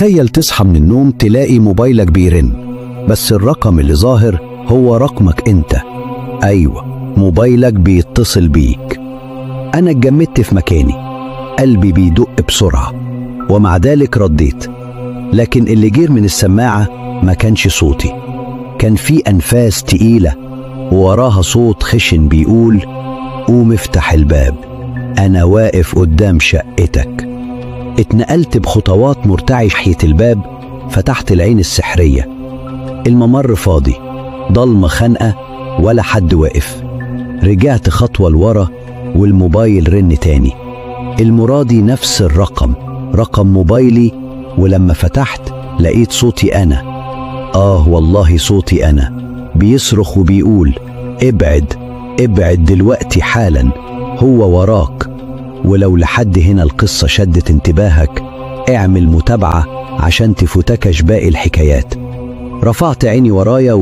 تخيل تصحى من النوم تلاقي موبايلك بيرن، بس الرقم اللي ظاهر هو رقمك انت. ايوه، موبايلك بيتصل بيك. انا اتجمدت في مكاني، قلبي بيدق بسرعة، ومع ذلك رديت. لكن اللي جير من السماعة ما كانش صوتي، كان في أنفاس تقيلة ووراها صوت خشن بيقول: قوم افتح الباب، أنا واقف قدام شقتك. اتنقلت بخطوات مرتعشة ناحية الباب، فتحت العين السحرية. الممر فاضي، ضلمة خانقة، ولا حد واقف. رجعت خطوة لورا والموبايل رن تاني، المرادي نفس الرقم، رقم موبايلي. ولما فتحت لقيت صوتي أنا. والله صوتي أنا بيصرخ وبيقول: ابعد ابعد دلوقتي حالا، هو وراك. ولو لحد هنا القصة شدت انتباهك، اعمل متابعة عشان تفوتكش باقي الحكايات. رفعت عيني ورايا